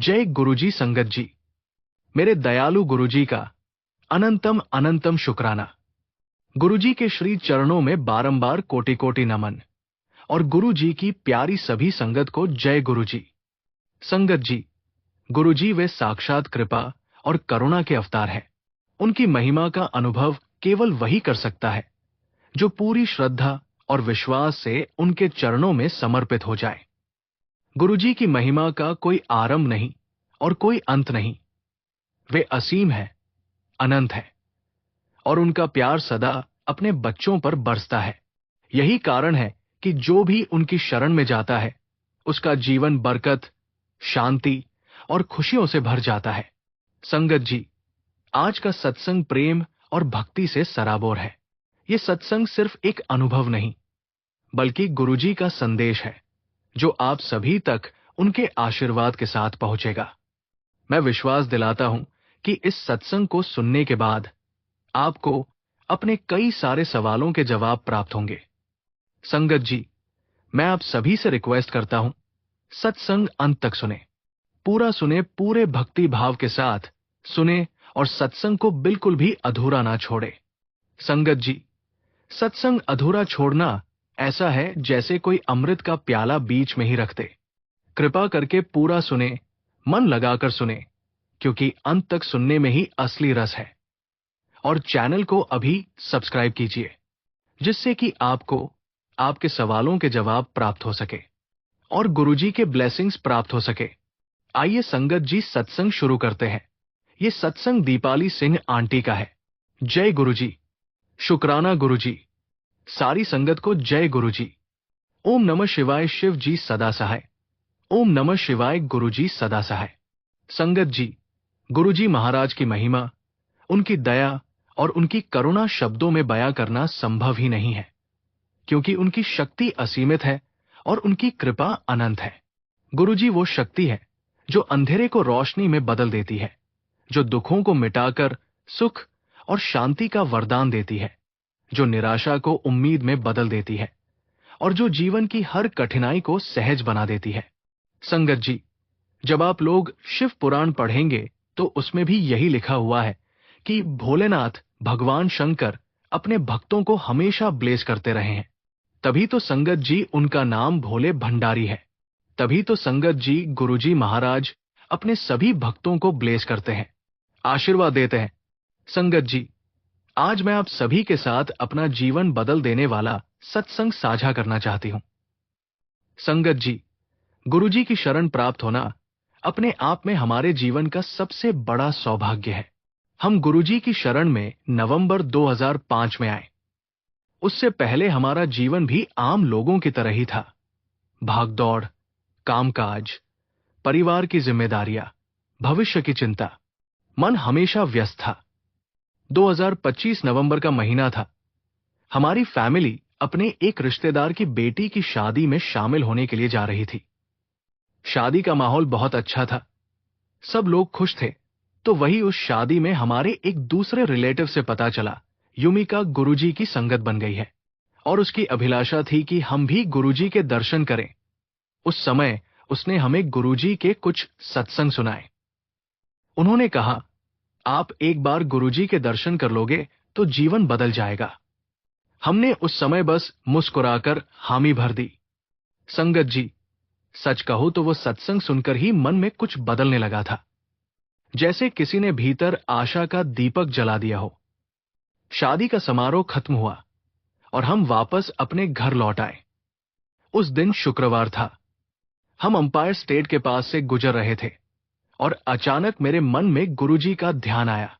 जय गुरुजी संगत जी। मेरे दयालु गुरुजी का अनंतम अनंतम शुक्राना। गुरुजी के श्री चरणों में बारंबार कोटि कोटि नमन। और गुरुजी की प्यारी सभी संगत को जय गुरुजी। संगत जी, गुरुजी वे साक्षात कृपा और करुणा के अवतार हैं। उनकी महिमा का अनुभव केवल वही कर सकता है जो पूरी श्रद्धा और विश्वास से उनके चरणों में समर्पित हो जाए। गुरुजी की महिमा का कोई आरंभ नहीं और कोई अंत नहीं। वे असीम है, अनंत है, और उनका प्यार सदा अपने बच्चों पर बरसता है। यही कारण है कि जो भी उनकी शरण में जाता है उसका जीवन बरकत, शांति और खुशियों से भर जाता है। संगत जी, आज का सत्संग प्रेम और भक्ति से सराबोर है। ये सत्संग सिर्फ एक अनुभव नहीं बल्कि गुरुजी का संदेश है जो आप सभी तक उनके आशीर्वाद के साथ पहुंचेगा। मैं विश्वास दिलाता हूं कि इस सत्संग को सुनने के बाद आपको अपने कई सारे सवालों के जवाब प्राप्त होंगे। संगत जी, मैं आप सभी से रिक्वेस्ट करता हूं, सत्संग अंत तक सुने, पूरा सुने, पूरे भक्ति भाव के साथ सुने और सत्संग को बिल्कुल भी अधूरा ना छोड़े। संगत जी, सत्संग अधूरा छोड़ना ऐसा है जैसे कोई अमृत का प्याला बीच में ही रख दे। कृपा करके पूरा सुने, मन लगाकर सुने, क्योंकि अंत तक सुनने में ही असली रस है। और चैनल को अभी सब्सक्राइब कीजिए जिससे कि आपको आपके सवालों के जवाब प्राप्त हो सके और गुरुजी के ब्लेसिंग्स प्राप्त हो सके। आइए संगत जी, सत्संग शुरू करते हैं। ये सत्संग दीपाली सिंह आंटी का है। जय गुरुजी। शुक्राना गुरुजी। सारी संगत को जय गुरुजी। ओम नमः शिवाय। शिव जी सदा सहाय। ओम नमः शिवाय। गुरुजी सदा सहाय। संगत जी, गुरुजी महाराज की महिमा, उनकी दया और उनकी करुणा शब्दों में बयां करना संभव ही नहीं है, क्योंकि उनकी शक्ति असीमित है और उनकी कृपा अनंत है। गुरुजी वो शक्ति है जो अंधेरे को रोशनी में बदल देती है, जो दुखों को मिटाकर सुख और शांति का वरदान देती है, जो निराशा को उम्मीद में बदल देती है और जो जीवन की हर कठिनाई को सहज बना देती है। संगत जी, जब आप लोग शिव पुराण पढ़ेंगे तो उसमें भी यही लिखा हुआ है कि भोलेनाथ भगवान शंकर अपने भक्तों को हमेशा ब्लेस करते रहे हैं। तभी तो संगत जी उनका नाम भोले भंडारी है। तभी तो संगत जी गुरुजी महाराज अपने सभी भक्तों को ब्लेस करते हैं, आशीर्वाद देते हैं। संगत जी, आज मैं आप सभी के साथ अपना जीवन बदल देने वाला सत्संग साझा करना चाहती हूं। संगत जी, गुरुजी की शरण प्राप्त होना अपने आप में हमारे जीवन का सबसे बड़ा सौभाग्य है। हम गुरुजी की शरण में नवंबर 2005 में आए। उससे पहले हमारा जीवन भी आम लोगों की तरह ही था। भागदौड़, कामकाज, परिवार की जिम्मेदारियां, भविष्य की चिंता, मन हमेशा व्यस्त था। 2025 नवंबर का महीना था। हमारी फैमिली अपने एक रिश्तेदार की बेटी की शादी में शामिल होने के लिए जा रही थी। शादी का माहौल बहुत अच्छा था, सब लोग खुश थे। तो वही उस शादी में हमारे एक दूसरे रिलेटिव से पता चला युमिका गुरुजी की संगत बन गई है और उसकी अभिलाषा थी कि हम भी गुरुजी के दर्शन करें। उस समय उसने हमें गुरुजी के कुछ सत्संग सुनाए। उन्होंने कहा, आप एक बार गुरुजी के दर्शन कर लोगे तो जीवन बदल जाएगा। हमने उस समय बस मुस्कुराकर हामी भर दी। संगत जी, सच कहूं तो वो सत्संग सुनकर ही मन में कुछ बदलने लगा था, जैसे किसी ने भीतर आशा का दीपक जला दिया हो। शादी का समारोह खत्म हुआ और हम वापस अपने घर लौट आए। उस दिन शुक्रवार था। हम अंपायर स्टेट के पास से गुजर रहे थे और अचानक मेरे मन में गुरुजी का ध्यान आया।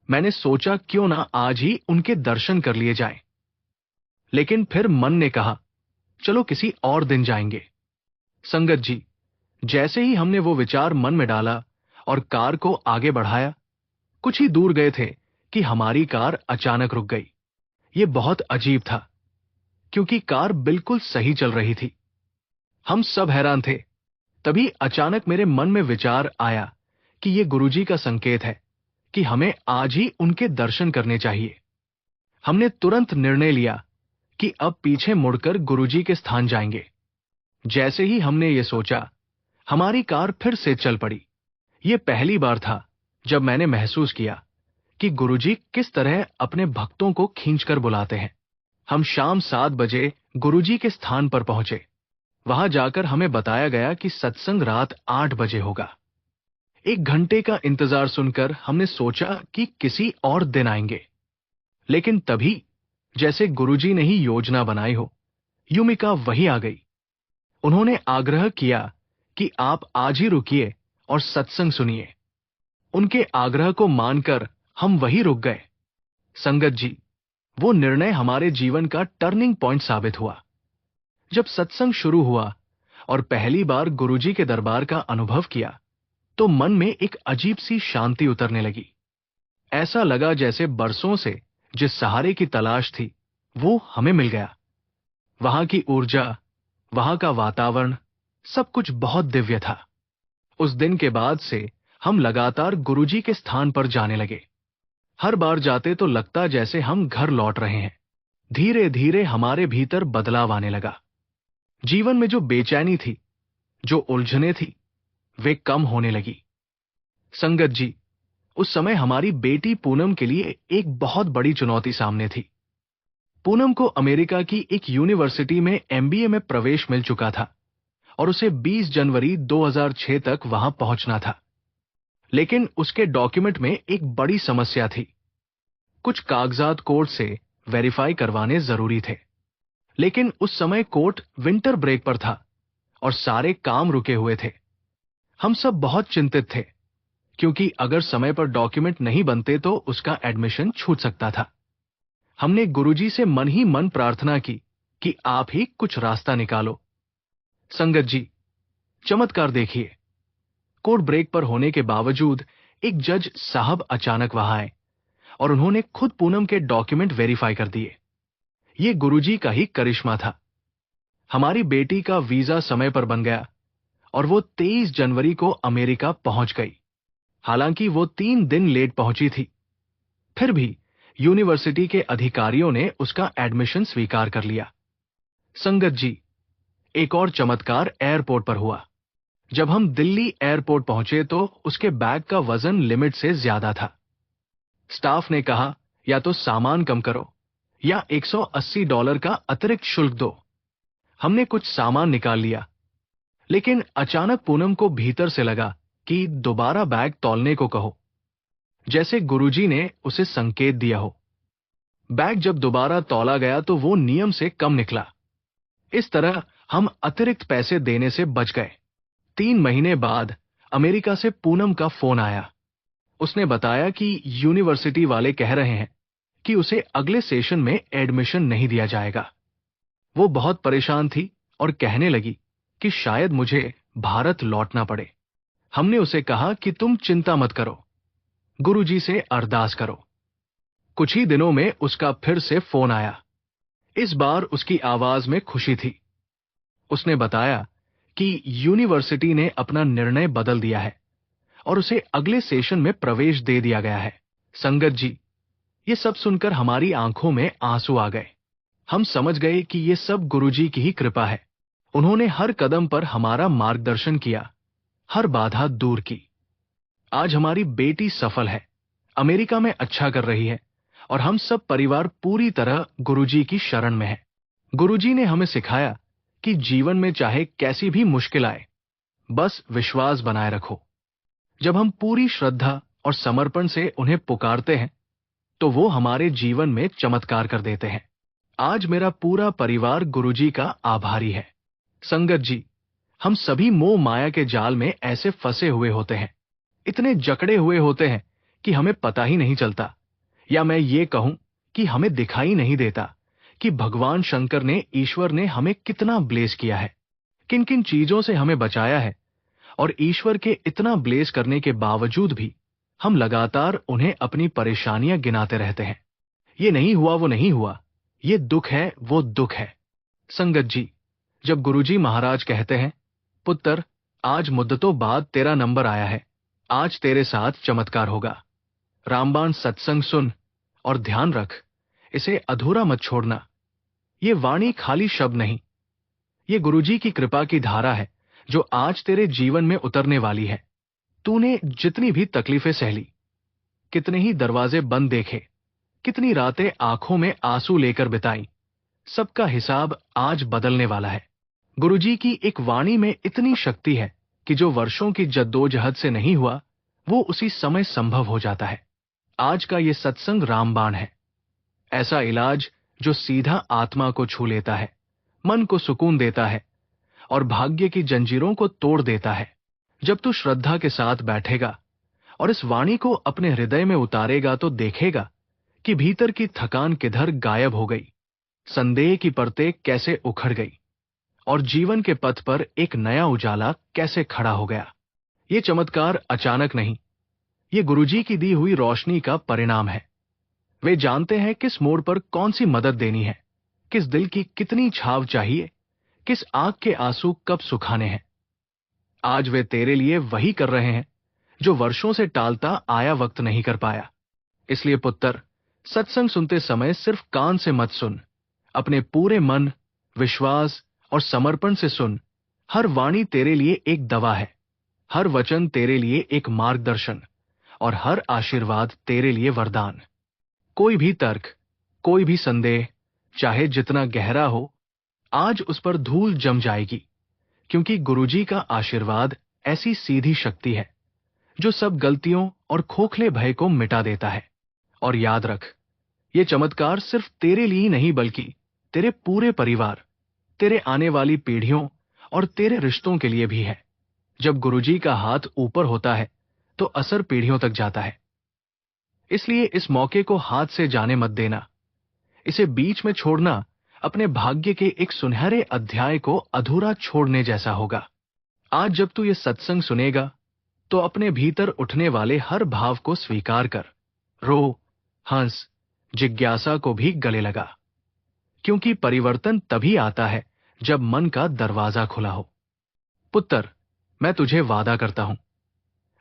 मैंने सोचा क्यों ना आज ही उनके दर्शन कर लिए जाएं। लेकिन फिर मन ने कहा, चलो किसी और दिन जाएंगे। संगत जी, जैसे ही हमने वो विचार मन में डाला और कार को आगे बढ़ाया, कुछ ही दूर गए थे कि हमारी कार अचानक रुक गई। ये बहुत अजीब था, क्योंकि कार बिल्कुल सही चल रही थी। हम सब हैरान थे। तभी अचानक मेरे मन में विचार आया कि ये गुरुजी का संकेत है कि हमें आज ही उनके दर्शन करने चाहिए। हमने तुरंत निर्णय लिया कि अब पीछे मुड़कर गुरुजी के स्थान जाएंगे। जैसे ही हमने ये सोचा, हमारी कार फिर से चल पड़ी। ये पहली बार था जब मैंने महसूस किया कि गुरुजी किस तरह अपने भक्तों को खींचकर बुलाते हैं। हम शाम 7 बजे गुरुजी के स्थान पर पहुंचे। वहां जाकर हमें बताया गया कि सत्संग रात 8 बजे होगा। 1 घंटे का इंतजार सुनकर हमने सोचा कि किसी और दिन आएंगे, लेकिन तभी जैसे गुरुजी ने ही योजना बनाई हो, युमिका वही आ गई। उन्होंने आग्रह किया कि आप आज ही रुकिए और सत्संग सुनिए। उनके आग्रह को मानकर हम वहीं रुक गए। संगत जी, वो निर्णय हमारे जीवन का टर्निंग पॉइंट साबित हुआ। जब सत्संग शुरू हुआ और पहली बार गुरुजी के दरबार का अनुभव किया, तो मन में एक अजीब सी शांति उतरने लगी। ऐसा लगा जैसे बरसों से जिस सहारे की तलाश थी, वो हमें मिल गया। वहां की ऊर्जा, वहां का वातावरण, सब कुछ बहुत दिव्य था। उस दिन के बाद से हम लगातार गुरुजी के स्थान पर जाने लगे। हर बार जाते तो लगता जैसे हम घर लौट रहे हैं। धीरे धीरे हमारे भीतर बदलाव आने लगा। जीवन में जो बेचैनी थी, जो उलझने थी, वे कम होने लगी। संगत जी, उस समय हमारी बेटी पूनम के लिए एक बहुत बड़ी चुनौती सामने थी। पूनम को अमेरिका की एक यूनिवर्सिटी में एमबीए में प्रवेश मिल चुका था और उसे 20 जनवरी 2006 तक वहां पहुंचना था। लेकिन उसके डॉक्यूमेंट में एक बड़ी समस्या थी। कुछ कागजात कोर्ट से वेरीफाई करवाने जरूरी थे, लेकिन उस समय कोर्ट विंटर ब्रेक पर था और सारे काम रुके हुए थे। हम सब बहुत चिंतित थे, क्योंकि अगर समय पर डॉक्यूमेंट नहीं बनते तो उसका एडमिशन छूट सकता था। हमने गुरुजी से मन ही मन प्रार्थना की कि आप ही कुछ रास्ता निकालो। संगत जी, चमत्कार देखिए। कोर्ट ब्रेक पर होने के बावजूद एक जज साहब अचानक वहां आए और उन्होंने खुद पूनम के डॉक्यूमेंट वेरीफाई कर दिए। ये गुरुजी का ही करिश्मा था। हमारी बेटी का वीजा समय पर बन गया और वो 23 जनवरी को अमेरिका पहुंच गई। हालांकि वो 3 दिन लेट पहुंची थी, फिर भी यूनिवर्सिटी के अधिकारियों ने उसका एडमिशन स्वीकार कर लिया। संगत जी, एक और चमत्कार एयरपोर्ट पर हुआ। जब हम दिल्ली एयरपोर्ट पहुंचे तो उसके बैग का वजन लिमिट से ज्यादा था। स्टाफ ने कहा, या तो सामान कम करो या $180 का अतिरिक्त शुल्क दो। हमने कुछ सामान निकाल लिया, लेकिन अचानक पूनम को भीतर से लगा कि दोबारा बैग तौलने को कहो, जैसे गुरुजी ने उसे संकेत दिया हो। बैग जब दोबारा तौला गया तो वो नियम से कम निकला। इस तरह हम अतिरिक्त पैसे देने से बच गए। 3 महीने बाद अमेरिका से पूनम का फोन आया। उसने बताया कि यूनिवर्सिटी वाले कह रहे हैं कि उसे अगले सेशन में एडमिशन नहीं दिया जाएगा। वो बहुत परेशान थी और कहने लगी कि शायद मुझे भारत लौटना पड़े। हमने उसे कहा कि तुम चिंता मत करो, गुरुजी से अरदास करो। कुछ ही दिनों में उसका फिर से फोन आया। इस बार उसकी आवाज में खुशी थी। उसने बताया कि यूनिवर्सिटी ने अपना निर्णय बदल दिया है और उसे अगले सेशन में प्रवेश दे दिया गया है। संगत जी, ये सब सुनकर हमारी आंखों में आंसू आ गए। हम समझ गए कि ये सब गुरुजी की ही कृपा है। उन्होंने हर कदम पर हमारा मार्गदर्शन किया, हर बाधा दूर की। आज हमारी बेटी सफल है, अमेरिका में अच्छा कर रही है और हम सब परिवार पूरी तरह गुरुजी की शरण में है। गुरुजी ने हमें सिखाया कि जीवन में चाहे कैसी भी मुश्किल आए, बस विश्वास बनाए रखो। जब हम पूरी श्रद्धा और समर्पण से उन्हें पुकारते हैं, तो वो हमारे जीवन में चमत्कार कर देते हैं। आज मेरा पूरा परिवार गुरुजी का आभारी है। संगत जी, हम सभी मोह माया के जाल में ऐसे फंसे हुए होते हैं, इतने जकड़े हुए होते हैं कि हमें पता ही नहीं चलता, या मैं ये कहूं कि हमें दिखाई नहीं देता कि भगवान शंकर ने, ईश्वर ने हमें कितना ब्लेस किया है, किन किन चीजों से हमें बचाया है। और ईश्वर के इतना ब्लेस करने के बावजूद भी हम लगातार उन्हें अपनी परेशानियां गिनाते रहते हैं। ये नहीं हुआ, वो नहीं हुआ, ये दुख है, वो दुख है। संगत जी, जब गुरुजी महाराज कहते हैं, पुत्र, आज मुद्दतों बाद तेरा नंबर आया है, आज तेरे साथ चमत्कार होगा, रामबाण सत्संग सुन और ध्यान रख, इसे अधूरा मत छोड़ना। ये वाणी खाली शब्द नहीं, ये गुरुजी की कृपा की धारा है जो आज तेरे जीवन में उतरने वाली है। तूने जितनी भी तकलीफें सह ली, कितने ही दरवाजे बंद देखे, कितनी रातें आंखों में आंसू लेकर बिताई, सबका हिसाब आज बदलने वाला है। गुरुजी की एक वाणी में इतनी शक्ति है कि जो वर्षों की जद्दोजहद से नहीं हुआ, वो उसी समय संभव हो जाता है। आज का ये सत्संग रामबाण है, ऐसा इलाज जो सीधा आत्मा को छू लेता है, मन को सुकून देता है और भाग्य की जंजीरों को तोड़ देता है। जब तू श्रद्धा के साथ बैठेगा और इस वाणी को अपने हृदय में उतारेगा तो देखेगा कि भीतर की थकान किधर गायब हो गई, संदेह की परतें कैसे उखड़ गई और जीवन के पथ पर एक नया उजाला कैसे खड़ा हो गया। ये चमत्कार अचानक नहीं, ये गुरुजी की दी हुई रोशनी का परिणाम है। वे जानते हैं किस मोड़ पर कौन सी मदद देनी है, किस दिल की कितनी छाव चाहिए, किस आंख के आंसू कब सुखाने हैं। आज वे तेरे लिए वही कर रहे हैं जो वर्षों से टालता आया वक्त नहीं कर पाया। इसलिए पुत्र, सत्संग सुनते समय सिर्फ कान से मत सुन, अपने पूरे मन, विश्वास और समर्पण से सुन। हर वाणी तेरे लिए एक दवा है, हर वचन तेरे लिए एक मार्गदर्शन और हर आशीर्वाद तेरे लिए वरदान। कोई भी तर्क, कोई भी संदेह, चाहे जितना गहरा हो, आज उस पर धूल जम जाएगी, क्योंकि गुरुजी का आशीर्वाद ऐसी सीधी शक्ति है जो सब गलतियों और खोखले भय को मिटा देता है। और याद रख, ये चमत्कार सिर्फ तेरे लिए ही नहीं बल्कि तेरे पूरे परिवार, तेरे आने वाली पीढ़ियों और तेरे रिश्तों के लिए भी है। जब गुरुजी का हाथ ऊपर होता है तो असर पीढ़ियों तक जाता है। इसलिए इस मौके को हाथ से जाने मत देना। इसे बीच में छोड़ना अपने भाग्य के एक सुनहरे अध्याय को अधूरा छोड़ने जैसा होगा। आज जब तू ये सत्संग सुनेगा तो अपने भीतर उठने वाले हर भाव को स्वीकार कर, रो, हंस, जिज्ञासा को भी गले लगा, क्योंकि परिवर्तन तभी आता है जब मन का दरवाजा खुला हो। पुत्र, मैं तुझे वादा करता हूं,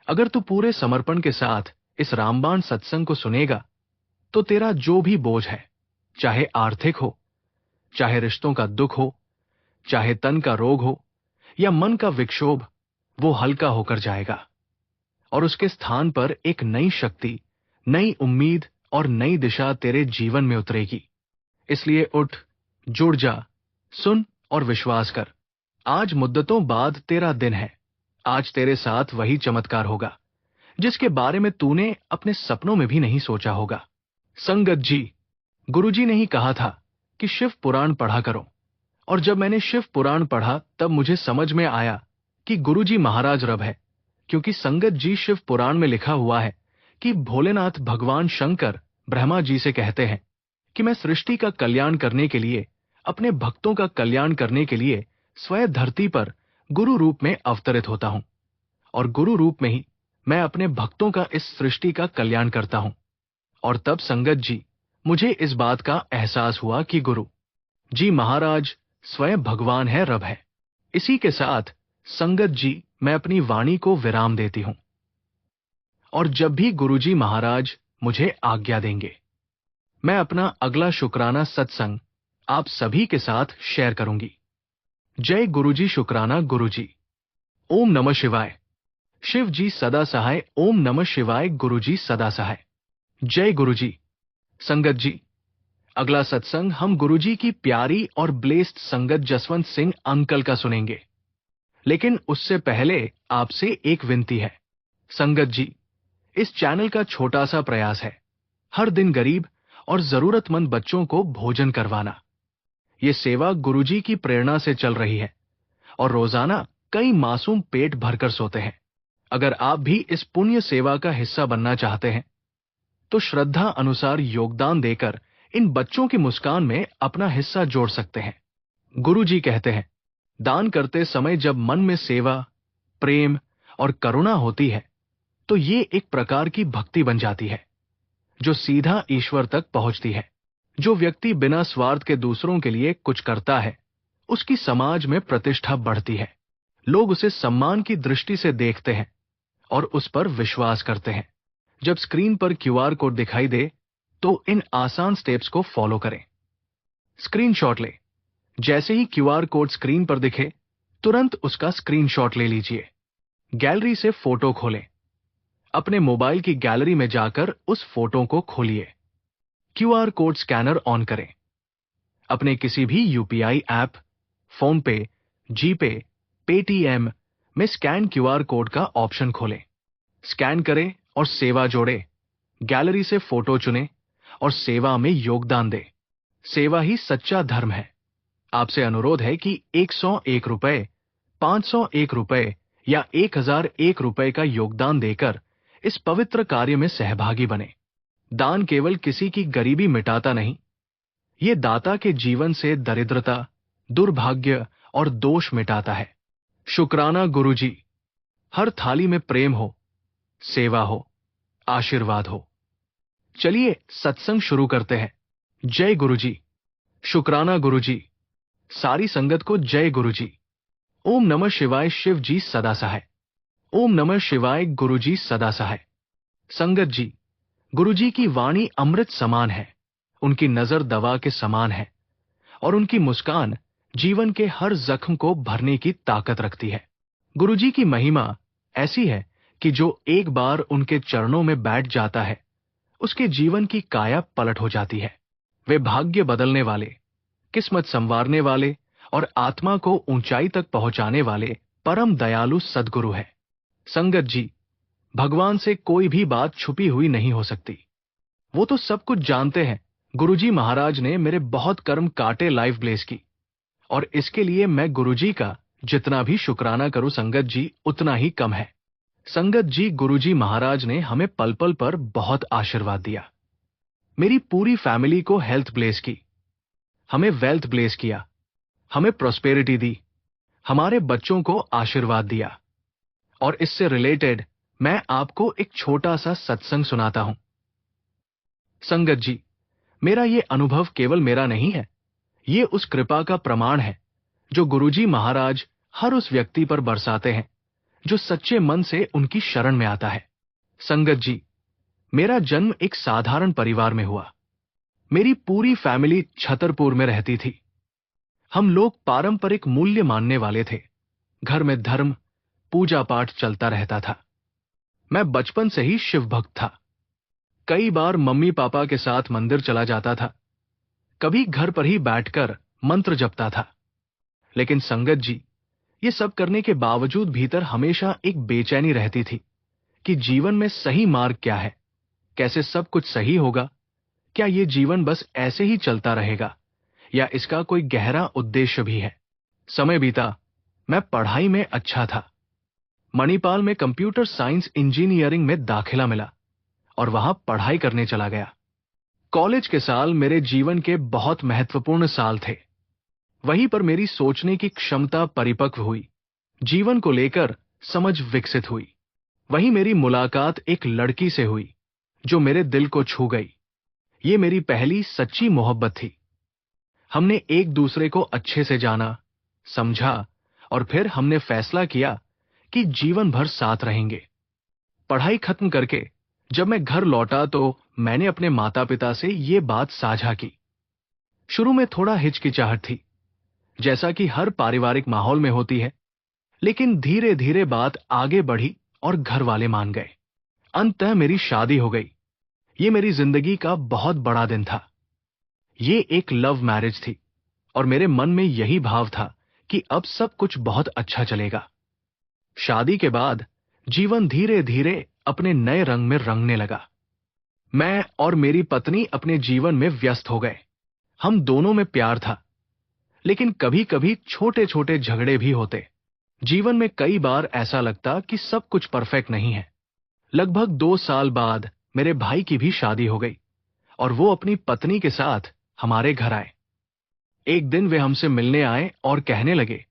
अगर तू पूरे समर्पण के साथ इस रामबाण सत्संग को सुनेगा तो तेरा जो भी बोझ है, चाहे आर्थिक हो, चाहे रिश्तों का दुख हो, चाहे तन का रोग हो या मन का विक्षोभ, वो हल्का होकर जाएगा और उसके स्थान पर एक नई शक्ति, नई उम्मीद और नई दिशा तेरे जीवन में उतरेगी। इसलिए उठ, जुड़ जा, सुन और विश्वास कर। आज मुद्दतों बाद तेरा दिन है। आज तेरे साथ वही चमत्कार होगा जिसके बारे में तूने अपने सपनों में भी नहीं सोचा होगा। संगत जी, गुरुजी ने ही कहा था कि शिव पुराण पढ़ा करो, और जब मैंने शिव पुराण पढ़ा तब मुझे समझ में आया कि गुरुजी महाराज रब है, क्योंकि संगत जी शिव पुराण में लिखा हुआ है कि भोलेनाथ भगवान शंकर ब्रह्मा जी से कहते हैं कि मैं सृष्टि का कल्याण करने के लिए, अपने भक्तों का कल्याण करने के लिए स्वयं धरती पर गुरु रूप में अवतरित होता हूं, और गुरु रूप में ही मैं अपने भक्तों का इस सृष्टि का कल्याण करता हूं। और तब संगत जी, मुझे इस बात का एहसास हुआ कि गुरु जी महाराज स्वयं भगवान है, रब है। इसी के साथ संगत जी, मैं अपनी वाणी को विराम देती हूं, और जब भी गुरुजी महाराज मुझे आज्ञा देंगे, मैं अपना अगला शुक्राना सत्संग आप सभी के साथ शेयर करूंगी। जय गुरुजी शुक्राना गुरुजी। ओम नमः शिवाय। शिव जी सदा सहाय। ओम नमः शिवाय। गुरुजी सदा सहाय। जय गुरुजी। संगत जी, अगला सत्संग हम गुरुजी की प्यारी और ब्लेस्ड संगत जसवंत सिंह अंकल का सुनेंगे, लेकिन उससे पहले आपसे एक विनती है। संगत जी, इस चैनल का छोटा सा प्रयास है हर दिन गरीब और जरूरतमंद बच्चों को भोजन करवाना। ये सेवा गुरुजी की प्रेरणा से चल रही है और रोजाना कई मासूम पेट भरकर सोते हैं। अगर आप भी इस पुण्य सेवा का हिस्सा बनना चाहते हैं तो श्रद्धा अनुसार योगदान देकर इन बच्चों की मुस्कान में अपना हिस्सा जोड़ सकते हैं। गुरुजी कहते हैं, दान करते समय जब मन में सेवा, प्रेम और करुणा होती है तो ये एक प्रकार की भक्ति बन जाती है जो सीधा ईश्वर तक पहुंचती है। जो व्यक्ति बिना स्वार्थ के दूसरों के लिए कुछ करता है, उसकी समाज में प्रतिष्ठा बढ़ती है। लोग उसे सम्मान की दृष्टि से देखते हैं और उस पर विश्वास करते हैं। जब स्क्रीन पर क्यूआर कोड दिखाई दे तो इन आसान स्टेप्स को फॉलो करें। स्क्रीनशॉट ले। जैसे ही क्यूआर कोड स्क्रीन पर दिखे तुरंत उसका स्क्रीनशॉट ले लीजिए। गैलरी से फोटो खोलें। अपने मोबाइल की गैलरी में जाकर उस फोटो को खोलिए। क्यूआर कोड स्कैनर ऑन करें। अपने किसी भी यूपीआई ऐप, फोन पे, जीपे, पेटीएम में स्कैन क्यूआर कोड का ऑप्शन खोलें। स्कैन करें और सेवा जोड़ें। गैलरी से फोटो चुनें और सेवा में योगदान दें। सेवा ही सच्चा धर्म है। आपसे अनुरोध है कि 101 रुपए, 501 रुपए या 1001 रुपए का योगदान देकर इस पवित्र कार्य में सहभागी बने। दान केवल किसी की गरीबी मिटाता नहीं, ये दाता के जीवन से दरिद्रता, दुर्भाग्य और दोष मिटाता है। शुक्राना गुरुजी। हर थाली में प्रेम हो, सेवा हो, आशीर्वाद हो। चलिए सत्संग शुरू करते हैं। जय गुरुजी। शुक्राना गुरुजी। सारी संगत को जय गुरुजी। ओम नमः शिवाय। शिव जी सदा सहाय। ओम नमः शिवाय। गुरुजी सदा सहाय। संगत जी, गुरुजी की वाणी अमृत समान है। उनकी नजर दवा के समान है और उनकी मुस्कान जीवन के हर जख्म को भरने की ताकत रखती है। गुरुजी की महिमा ऐसी है कि जो एक बार उनके चरणों में बैठ जाता है, उसके जीवन की काया पलट हो जाती है। वे भाग्य बदलने वाले, किस्मत संवारने वाले और आत्मा को ऊंचाई तक पहुंचाने वाले परम दयालु सद्गुरु है। संगत जी, भगवान से कोई भी बात छुपी हुई नहीं हो सकती। वो तो सब कुछ जानते हैं। गुरुजी महाराज ने मेरे बहुत कर्म काटे लाइफ ब्लेस की, और इसके लिए मैं गुरुजी का जितना भी शुक्राना करूं संगत जी, उतना ही कम है। संगत जी, गुरुजी महाराज ने हमें पल पल पर बहुत आशीर्वाद दिया। मेरी पूरी फैमिली को हेल्थ ब्लेस की, हमें वेल्थ ब्लेस किया, हमें प्रॉस्पेरिटी दी, हमारे बच्चों को आशीर्वाद दिया। और इससे रिलेटेड मैं आपको एक छोटा सा सत्संग सुनाता हूं। संगत जी, मेरा ये अनुभव केवल मेरा नहीं है, ये उस कृपा का प्रमाण है जो गुरुजी महाराज हर उस व्यक्ति पर बरसाते हैं जो सच्चे मन से उनकी शरण में आता है। संगत जी, मेरा जन्म एक साधारण परिवार में हुआ। मेरी पूरी फैमिली छतरपुर में रहती थी। हम लोग पारंपरिक मूल्य मानने वाले थे। घर में धर्म, पूजा पाठ चलता रहता था। मैं बचपन से ही शिव भक्त था। कई बार मम्मी पापा के साथ मंदिर चला जाता था। कभी घर पर ही बैठकर मंत्र जपता था। लेकिन संगत जी, ये सब करने के बावजूद भीतर हमेशा एक बेचैनी रहती थी कि जीवन में सही मार्ग क्या है, कैसे सब कुछ सही होगा, क्या ये जीवन बस ऐसे ही चलता रहेगा या इसका कोई गहरा उद्देश्य भी है। समय बीता, मैं पढ़ाई में अच्छा था। मणिपाल में कंप्यूटर साइंस इंजीनियरिंग में दाखिला मिला और वहां पढ़ाई करने चला गया। कॉलेज के साल मेरे जीवन के बहुत महत्वपूर्ण साल थे। वहीं पर मेरी सोचने की क्षमता परिपक्व हुई, जीवन को लेकर समझ विकसित हुई। वहीं मेरी मुलाकात एक लड़की से हुई जो मेरे दिल को छू गई। ये मेरी पहली सच्ची मोहब्बत थी। हमने एक दूसरे को अच्छे से जाना, समझा और फिर हमने फैसला किया कि जीवन भर साथ रहेंगे। पढ़ाई खत्म करके जब मैं घर लौटा तो मैंने अपने माता पिता से ये बात साझा की। शुरू में थोड़ा हिचकिचाहट थी, जैसा कि हर पारिवारिक माहौल में होती है, लेकिन धीरे धीरे बात आगे बढ़ी और घर वाले मान गए। अंततः मेरी शादी हो गई। ये मेरी जिंदगी का बहुत बड़ा दिन था। ये एक लव मैरिज थी और मेरे मन में यही भाव था कि अब सब कुछ बहुत अच्छा चलेगा। शादी के बाद जीवन धीरे धीरे अपने नए रंग में रंगने लगा। मैं और मेरी पत्नी अपने जीवन में व्यस्त हो गए। हम दोनों में प्यार था, लेकिन कभी कभी छोटे छोटे झगड़े भी होते। जीवन में कई बार ऐसा लगता कि सब कुछ परफेक्ट नहीं है। लगभग 2 साल बाद मेरे भाई की भी शादी हो गई और वो अपनी पत्नी के साथ हमारे घर आए। एक दिन वे हमसे मिलने आए और कहने लगे,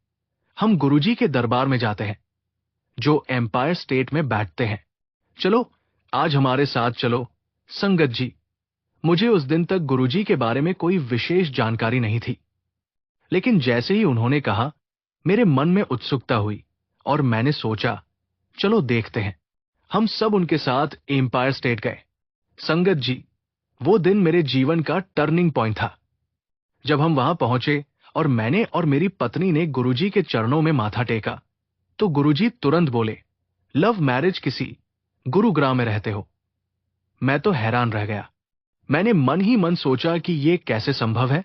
हम गुरुजी के दरबार में जाते हैं जो एम्पायर स्टेट में बैठते हैं। चलो आज हमारे साथ चलो। संगत जी, मुझे उस दिन तक गुरुजी के बारे में कोई विशेष जानकारी नहीं थी, लेकिन जैसे ही उन्होंने कहा, मेरे मन में उत्सुकता हुई और मैंने सोचा, चलो देखते हैं। हम सब उनके साथ एम्पायर स्टेट गए। संगत जी, वो दिन मेरे जीवन का टर्निंग पॉइंट था। जब हम वहां पहुंचे और मैंने और मेरी पत्नी ने गुरुजी के चरणों में माथा टेका तो गुरुजी तुरंत बोले, लव मैरिज किसी गुरुग्राम में रहते हो। मैं तो हैरान रह गया। मैंने मन ही मन सोचा कि ये कैसे संभव है।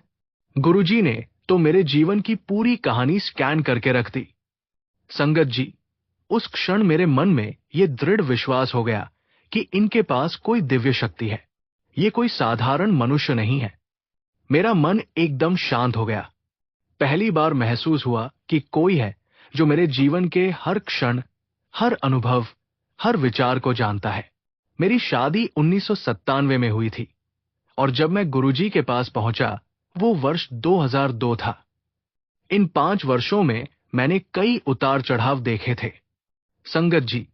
गुरुजी ने तो मेरे जीवन की पूरी कहानी स्कैन करके रख दी। संगत जी, उस क्षण मेरे मन में यह दृढ़ विश्वास हो गया कि इनके पास कोई दिव्य शक्ति है। ये कोई साधारण मनुष्य नहीं है। मेरा मन एकदम शांत हो गया। पहली बार महसूस हुआ कि कोई है जो मेरे जीवन के हर क्षण, हर अनुभव, हर विचार को जानता है। मेरी शादी 1997 में हुई थी और जब मैं गुरुजी के पास पहुंचा, वो वर्ष 2002 था। इन 5 वर्षों में मैंने कई उतार चढ़ाव देखे थे। संगत जी,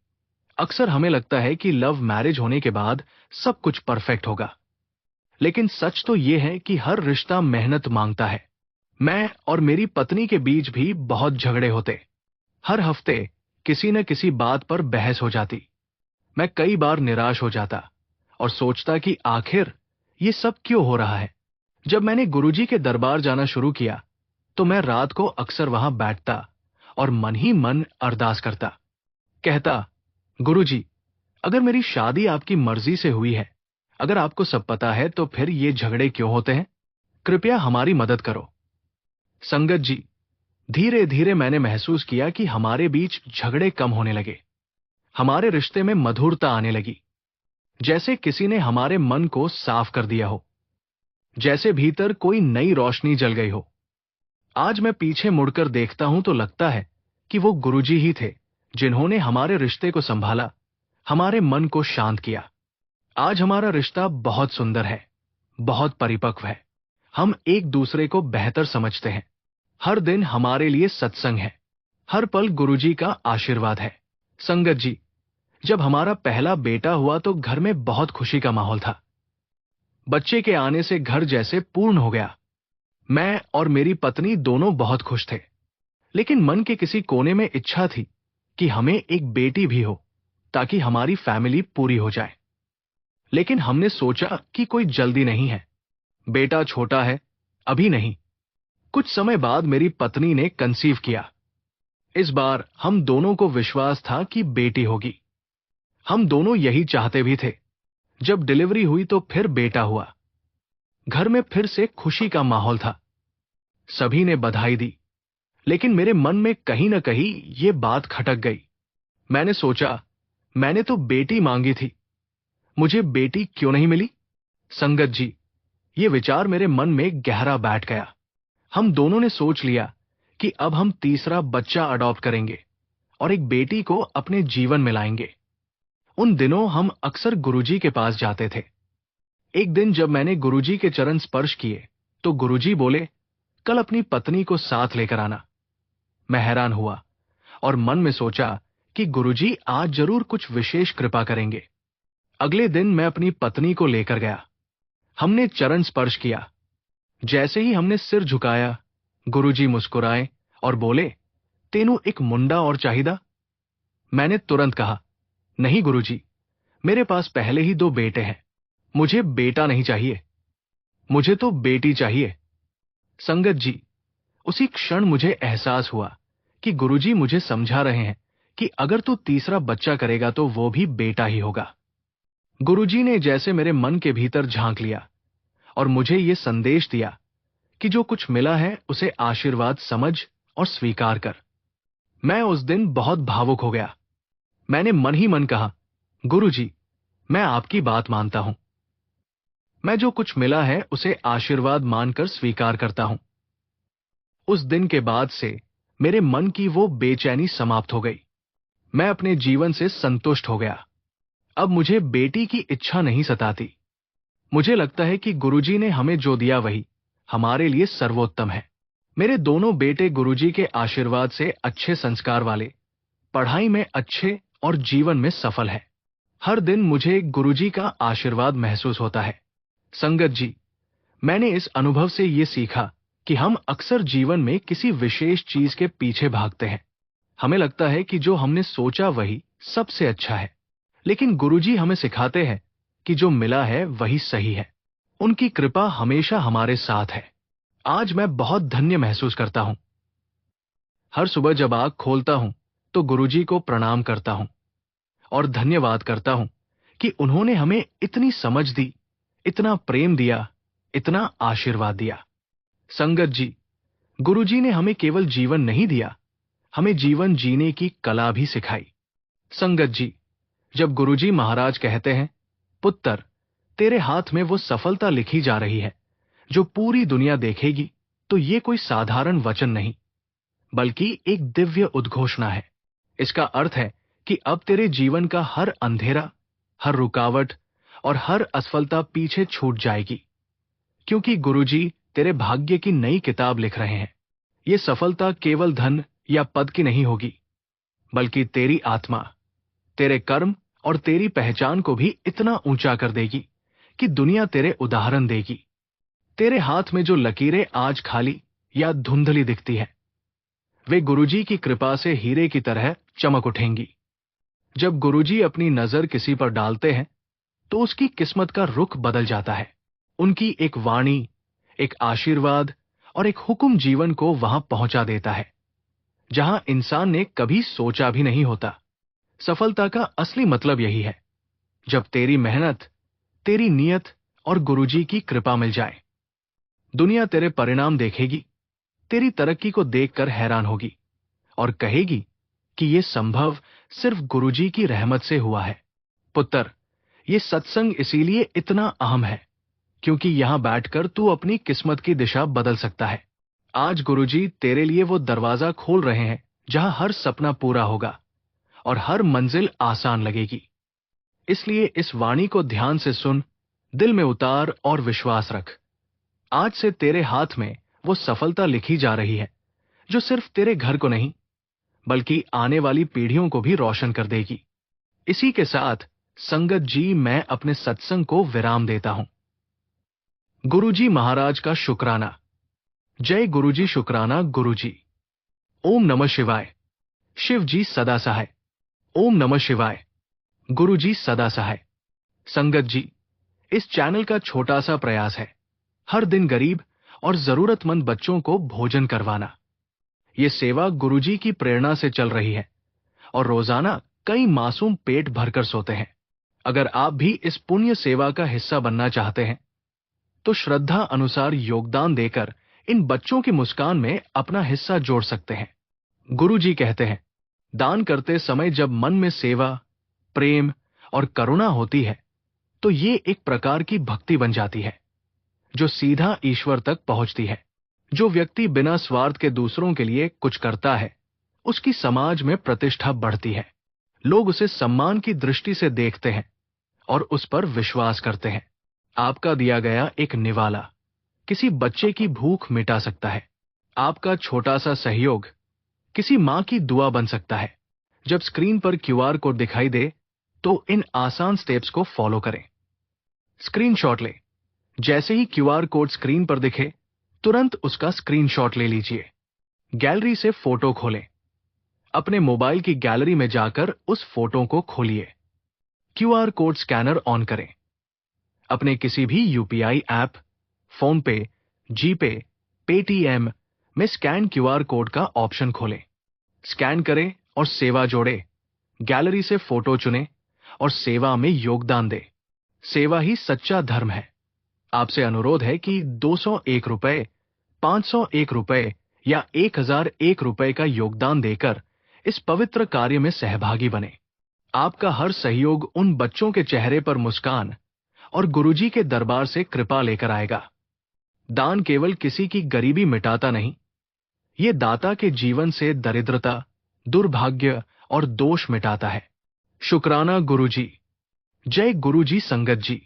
अक्सर हमें लगता है कि लव मैरिज होने के बाद सब कुछ परफेक्ट होगा, लेकिन सच तो यह है कि हर रिश्ता मेहनत मांगता है। मैं और मेरी पत्नी के बीच भी बहुत झगड़े होते। हर हफ्ते किसी न किसी बात पर बहस हो जाती। मैं कई बार निराश हो जाता और सोचता कि आखिर ये सब क्यों हो रहा है। जब मैंने गुरुजी के दरबार जाना शुरू किया तो मैं रात को अक्सर वहां बैठता और मन ही मन अरदास करता। कहता, गुरुजी, अगर मेरी शादी आपकी मर्जी से हुई है, अगर आपको सब पता है, तो फिर ये झगड़े क्यों होते हैं? कृपया हमारी मदद करो। संगत जी, धीरे धीरे मैंने महसूस किया कि हमारे बीच झगड़े कम होने लगे। हमारे रिश्ते में मधुरता आने लगी, जैसे किसी ने हमारे मन को साफ कर दिया हो, जैसे भीतर कोई नई रोशनी जल गई हो। आज मैं पीछे मुड़कर देखता हूं तो लगता है कि वो गुरुजी ही थे जिन्होंने हमारे रिश्ते को संभाला, हमारे मन को शांत किया। आज हमारा रिश्ता बहुत सुंदर है, बहुत परिपक्व है। हम एक दूसरे को बेहतर समझते हैं। हर दिन हमारे लिए सत्संग है, हर पल गुरुजी का आशीर्वाद है। संगत जी, जब हमारा पहला बेटा हुआ तो घर में बहुत खुशी का माहौल था। बच्चे के आने से घर जैसे पूर्ण हो गया। मैं और मेरी पत्नी दोनों बहुत खुश थे, लेकिन मन के किसी कोने में इच्छा थी कि हमें एक बेटी भी हो, ताकि हमारी फैमिली पूरी हो जाए। लेकिन हमने सोचा कि कोई जल्दी नहीं है, बेटा छोटा है, अभी नहीं। कुछ समय बाद मेरी पत्नी ने कंसीव किया। इस बार हम दोनों को विश्वास था कि बेटी होगी। हम दोनों यही चाहते भी थे। जब डिलीवरी हुई तो फिर बेटा हुआ। घर में फिर से खुशी का माहौल था। सभी ने बधाई दी, लेकिन मेरे मन में कहीं न कहीं ये बात खटक गई। मैंने सोचा, मैंने तो बेटी मांगी थी, मुझे बेटी क्यों नहीं मिली? संगत जी, ये विचार मेरे मन में गहरा बैठ गया। हम दोनों ने सोच लिया कि अब हम तीसरा बच्चा अडॉप्ट करेंगे और एक बेटी को अपने जीवन में लाएंगे। उन दिनों हम अक्सर गुरुजी के पास जाते थे। एक दिन जब मैंने गुरुजी के चरण स्पर्श किए तो गुरुजी बोले, कल अपनी पत्नी को साथ लेकर आना। मैं हैरान हुआ और मन में सोचा कि गुरुजी आज जरूर कुछ विशेष कृपा करेंगे। अगले दिन मैं अपनी पत्नी को लेकर गया। हमने चरण स्पर्श किया। जैसे ही हमने सिर झुकाया, गुरुजी मुस्कुराए और बोले, तेनू एक मुंडा और चाहिदा? मैंने तुरंत कहा, नहीं गुरुजी, मेरे पास पहले ही 2 बेटे हैं, मुझे बेटा नहीं चाहिए, मुझे तो बेटी चाहिए। संगत जी, उसी क्षण मुझे एहसास हुआ कि गुरुजी मुझे समझा रहे हैं कि अगर तू तीसरा बच्चा करेगा तो वो भी बेटा ही होगा। गुरुजी ने जैसे मेरे मन के भीतर झांक लिया और मुझे ये संदेश दिया कि जो कुछ मिला है उसे आशीर्वाद समझ और स्वीकार कर। मैं उस दिन बहुत भावुक हो गया। मैंने मन ही मन कहा, गुरुजी, मैं आपकी बात मानता हूं। मैं जो कुछ मिला है उसे आशीर्वाद मानकर स्वीकार करता हूं। उस दिन के बाद से मेरे मन की वो बेचैनी समाप्त हो गई। मैं अपने जीवन से संतुष्ट हो गया। अब मुझे बेटी की इच्छा नहीं सताती। मुझे लगता है कि गुरुजी ने हमें जो दिया वही हमारे लिए सर्वोत्तम है। मेरे दोनों बेटे गुरुजी के आशीर्वाद से अच्छे संस्कार वाले, पढ़ाई में अच्छे और जीवन में सफल है। हर दिन मुझे गुरुजी का आशीर्वाद महसूस होता है। संगत जी, मैंने इस अनुभव से ये सीखा कि हम अक्सर जीवन में किसी विशेष चीज के पीछे भागते हैं। हमें लगता है कि जो हमने सोचा वही सबसे अच्छा है, लेकिन गुरुजी हमें सिखाते हैं कि जो मिला है वही सही है। उनकी कृपा हमेशा हमारे साथ है। आज मैं बहुत धन्य महसूस करता हूं। हर सुबह जब आंख खोलता हूं तो गुरुजी को प्रणाम करता हूं और धन्यवाद करता हूं कि उन्होंने हमें इतनी समझ दी, इतना प्रेम दिया, इतना आशीर्वाद दिया। संगत जी, गुरुजी ने हमें केवल जीवन नहीं दिया, हमें जीवन जीने की कला भी सिखाई। संगत जी, जब गुरुजी महाराज कहते हैं, पुत्र, तेरे हाथ में वो सफलता लिखी जा रही है जो पूरी दुनिया देखेगी, तो ये कोई साधारण वचन नहीं, बल्कि एक दिव्य उद्घोषणा है। इसका अर्थ है कि अब तेरे जीवन का हर अंधेरा, हर रुकावट और हर असफलता पीछे छूट जाएगी, क्योंकि गुरुजी तेरे भाग्य की नई किताब लिख रहे हैं। ये सफलता केवल धन या पद की नहीं होगी, बल्कि तेरी आत्मा, तेरे कर्म और तेरी पहचान को भी इतना ऊंचा कर देगी कि दुनिया तेरे उदाहरण देगी। तेरे हाथ में जो लकीरें आज खाली या धुंधली दिखती है, वे गुरुजी की कृपा से हीरे की तरह चमक उठेंगी। जब गुरुजी अपनी नजर किसी पर डालते हैं तो उसकी किस्मत का रुख बदल जाता है। उनकी एक वाणी, एक आशीर्वाद और एक हुक्म जीवन को वहां पहुंचा देता है जहां इंसान ने कभी सोचा भी नहीं होता। सफलता का असली मतलब यही है, जब तेरी मेहनत, तेरी नियत और गुरुजी की कृपा मिल जाए। दुनिया तेरे परिणाम देखेगी, तेरी तरक्की को देखकर हैरान होगी और कहेगी कि यह संभव सिर्फ गुरुजी की रहमत से हुआ है। पुत्र, ये सत्संग इसीलिए इतना अहम है क्योंकि यहां बैठकर तू अपनी किस्मत की दिशा बदल सकता है। आज गुरुजी तेरे लिए वो दरवाजा खोल रहे हैं जहां हर सपना पूरा होगा और हर मंजिल आसान लगेगी। इसलिए इस वाणी को ध्यान से सुन, दिल में उतार और विश्वास रख। आज से तेरे हाथ में वो सफलता लिखी जा रही है जो सिर्फ तेरे घर को नहीं, बल्कि आने वाली पीढ़ियों को भी रोशन कर देगी। इसी के साथ संगत जी, मैं अपने सत्संग को विराम देता हूं। गुरुजी महाराज का शुक्राना। जय गुरुजी, शुक्राना गुरुजी। ओम नमः शिवाय। शिव जी सदा सहाय। ओम नमः शिवाय। गुरुजी सदा सहाय। संगत जी, इस चैनल का छोटा सा प्रयास है हर दिन गरीब और जरूरतमंद बच्चों को भोजन करवाना। ये सेवा गुरुजी की प्रेरणा से चल रही है और रोजाना कई मासूम पेट भरकर सोते हैं। अगर आप भी इस पुण्य सेवा का हिस्सा बनना चाहते हैं तो श्रद्धा अनुसार योगदान देकर इन बच्चों की मुस्कान में अपना हिस्सा जोड़ सकते हैं। गुरुजी कहते हैं, दान करते समय जब मन में सेवा, प्रेम और करुणा होती है तो ये एक प्रकार की भक्ति बन जाती है जो सीधा ईश्वर तक पहुंचती है। जो व्यक्ति बिना स्वार्थ के दूसरों के लिए कुछ करता है, उसकी समाज में प्रतिष्ठा बढ़ती है। लोग उसे सम्मान की दृष्टि से देखते हैं और उस पर विश्वास करते हैं। आपका दिया गया एक निवाला किसी बच्चे की भूख मिटा सकता है। आपका छोटा सा सहयोग किसी मां की दुआ बन सकता है। जब स्क्रीन पर क्यूआर कोड दिखाई दे तो इन आसान स्टेप्स को फॉलो करें। स्क्रीनशॉट लें। जैसे ही क्यूआर कोड स्क्रीन पर दिखे, तुरंत उसका स्क्रीनशॉट ले लीजिए। गैलरी से फोटो खोलें। अपने मोबाइल की गैलरी में जाकर उस फोटो को खोलिए। क्यूआर कोड स्कैनर ऑन करें। अपने किसी भी यूपीआई ऐप, फोन पे, जीपे, पेटीएम में स्कैन क्यूआर कोड का ऑप्शन खोलें। स्कैन करें और सेवा जोड़े। गैलरी से फोटो चुनें और सेवा में योगदान दें। सेवा ही सच्चा धर्म है। आपसे अनुरोध है कि 201 रुपए, 501 रुपए या 1001 रुपए का योगदान देकर इस पवित्र कार्य में सहभागी बने। आपका हर सहयोग उन बच्चों के चेहरे पर मुस्कान और गुरुजी के दरबार से कृपा लेकर आएगा। दान केवल किसी की गरीबी मिटाता नहीं, ये दाता के जीवन से दरिद्रता, दुर्भाग्य और दोष मिटाता है। शुक्राना गुरुजी। जय गुरुजी संगत जी।